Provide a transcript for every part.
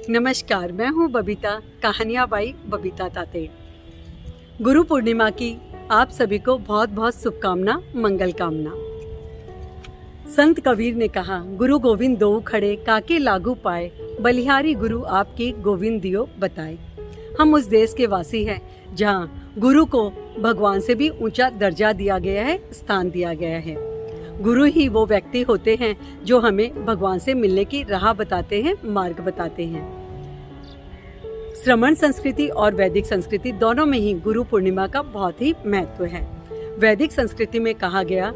नमस्कार, मैं हूँ बबीता, कहानियाँ बाई बबीता ताते। गुरु पूर्णिमा की आप सभी को बहुत बहुत शुभकामना, मंगल कामना। संत कबीर ने कहा, गुरु गोविंद दो खड़े काके लागू पाए, बलिहारी गुरु आपकी गोविंद दियो बताए। हम उस देश के वासी हैं जहाँ गुरु को भगवान से भी ऊंचा दर्जा दिया गया है, स्थान दिया गया है। गुरु ही वो व्यक्ति होते हैं जो हमें भगवान से मिलने की राह बताते हैं, मार्ग बताते हैं। श्रमण संस्कृति और वैदिक संस्कृति दोनों में ही गुरु पूर्णिमा का बहुत ही महत्व है। वैदिक संस्कृति में कहा गया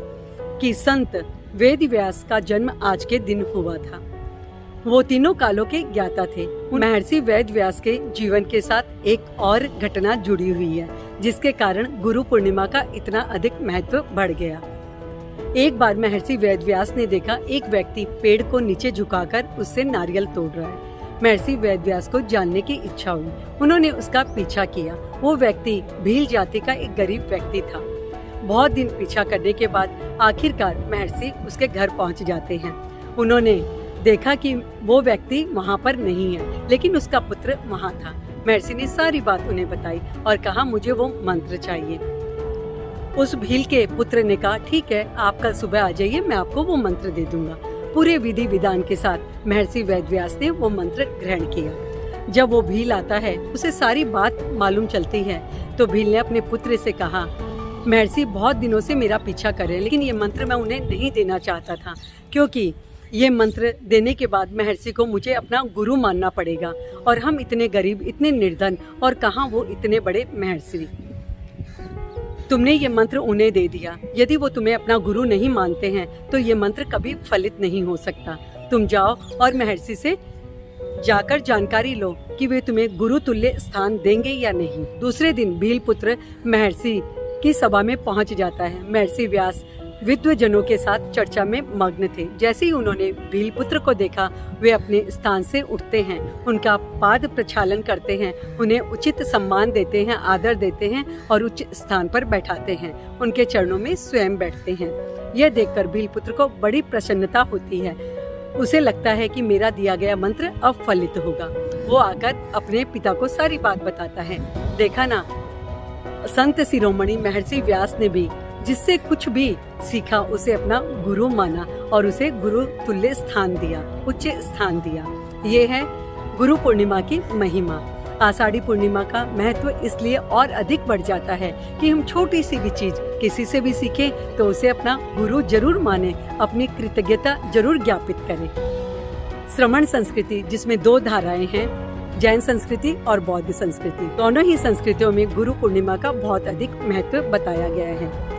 कि संत वेद व्यास का जन्म आज के दिन हुआ था। वो तीनों कालों के ज्ञाता थे। महर्षि वेद व्यास के जीवन के साथ एक और घटना जुड़ी हुई है, जिसके कारण गुरु पूर्णिमा का इतना अधिक महत्व बढ़ गया। एक बार महर्षि वेद व्यास ने देखा एक व्यक्ति पेड़ को नीचे झुकाकर उससे नारियल तोड़ रहा है। महर्षि वेद व्यास को जानने की इच्छा हुई। उन्होंने उसका पीछा किया। वो व्यक्ति भील जाति का एक गरीब व्यक्ति था। बहुत दिन पीछा करने के बाद आखिरकार महर्षि उसके घर पहुंच जाते हैं। उन्होंने देखा कि वो व्यक्ति वहाँ पर नहीं है, लेकिन उसका पुत्र वहाँ था। महर्षि ने सारी बात उन्हें बताई और कहा, मुझे वो मंत्र चाहिए। उस भील के पुत्र ने कहा, ठीक है, आप कल सुबह आ जाइए, मैं आपको वो मंत्र दे दूंगा। पूरे विधि विधान के साथ महर्षि वेद व्यास ने वो मंत्र ग्रहण किया। जब वो भील आता है, उसे सारी बात मालूम चलती है, तो भील ने अपने पुत्र से कहा, महर्षि बहुत दिनों से मेरा पीछा कर रहे हैं, लेकिन ये मंत्र मैं उन्हें नहीं देना चाहता था, क्योंकि ये मंत्र देने के बाद महर्षि को मुझे अपना गुरु मानना पड़ेगा, और हम इतने गरीब, इतने निर्धन, और कहाँ वो इतने बड़े महर्षि। तुमने ये मंत्र उन्हें दे दिया। यदि वो तुम्हें अपना गुरु नहीं मानते हैं तो ये मंत्र कभी फलित नहीं हो सकता। तुम जाओ और महर्षि से जाकर जानकारी लो कि वे तुम्हें गुरु तुल्य स्थान देंगे या नहीं। दूसरे दिन भील पुत्र महर्षि की सभा में पहुंच जाता है। महर्षि व्यास विद्वजनों के साथ चर्चा में मग्न थे। जैसे ही उन्होंने भील पुत्र को देखा, वे अपने स्थान से उठते हैं, उनका पाद प्रक्षालन करते हैं, उन्हें उचित सम्मान देते हैं, आदर देते हैं और उच्च स्थान पर बैठाते हैं। उनके चरणों में स्वयं बैठते हैं। यह देखकर भील पुत्र को बड़ी प्रसन्नता होती है। उसे लगता है कि मेरा दिया गया मंत्र अब फलित होगा। वो आकर अपने पिता को सारी बात बताता है। देखा ना, संत शिरोमणि महर्षि व्यास ने भी जिससे कुछ भी सीखा उसे अपना गुरु माना और उसे गुरु तुल्य स्थान दिया, उच्च स्थान दिया। ये है गुरु पूर्णिमा की महिमा। आषाढ़ी पूर्णिमा का महत्व इसलिए और अधिक बढ़ जाता है कि हम छोटी सी भी चीज किसी से भी सीखें तो उसे अपना गुरु जरूर माने, अपनी कृतज्ञता जरूर ज्ञापित करें। श्रमण संस्कृति, जिसमें दो धाराएं हैं, जैन संस्कृति और बौद्ध संस्कृति, दोनों ही संस्कृतियों में गुरु पूर्णिमा का बहुत अधिक महत्व बताया गया है।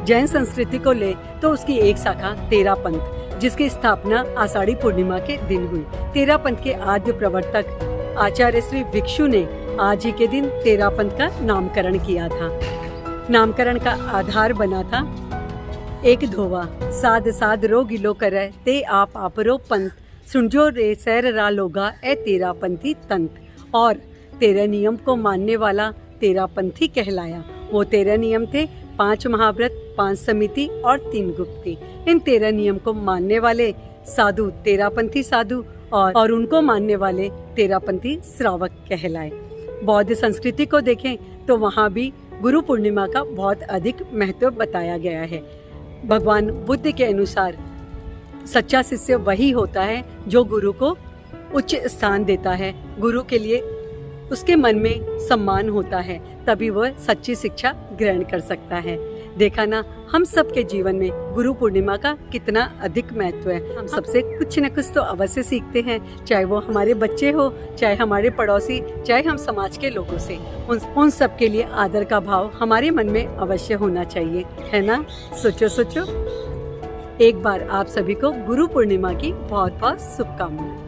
जैन संस्कृति को ले तो उसकी एक शाखा तेरापंथ, जिसकी स्थापना आषाढ़ी पूर्णिमा के दिन हुई। तेरापंथ के आद्य प्रवर्तक आचार्य श्री भिक्षु ने आज ही के दिन तेरापंथ का नामकरण किया था। नामकरण का आधार बना था, एक धोवा साध साध रो गिलो करे ते आप आपरो पंथ, सुनजो रे सैर रा लोगा ए तेरापंथी तंत। और 13 नियम को मानने वाला तेरापंथी कहलाया। वो 13 नियम थे, 5 महाव्रत, 5 समिति और 3 गुप्ती। इन 13 नियम को मानने वाले साधु तेरापंथी साधु और उनको मानने वाले तेरापंथी श्रावक कहलाए। बौद्ध संस्कृति को देखें तो वहाँ भी गुरु पूर्णिमा का बहुत अधिक महत्व बताया गया है। भगवान बुद्ध के अनुसार सच्चा शिष्य वही होता है जो गुरु को उच्च स्थान देता है। गुरु के लिए उसके मन में सम्मान होता है, तभी वह सच्ची शिक्षा ग्रहण कर सकता है। देखा ना, हम सबके जीवन में गुरु पूर्णिमा का कितना अधिक महत्व है। हम सबसे कुछ न कुछ तो अवश्य सीखते हैं, चाहे वो हमारे बच्चे हो, चाहे हमारे पड़ोसी, चाहे हम समाज के लोगों से। उन सब के लिए आदर का भाव हमारे मन में अवश्य होना चाहिए, है ना? सोचो। एक बार आप सभी को गुरु पूर्णिमा की बहुत बहुत शुभकामनाएं।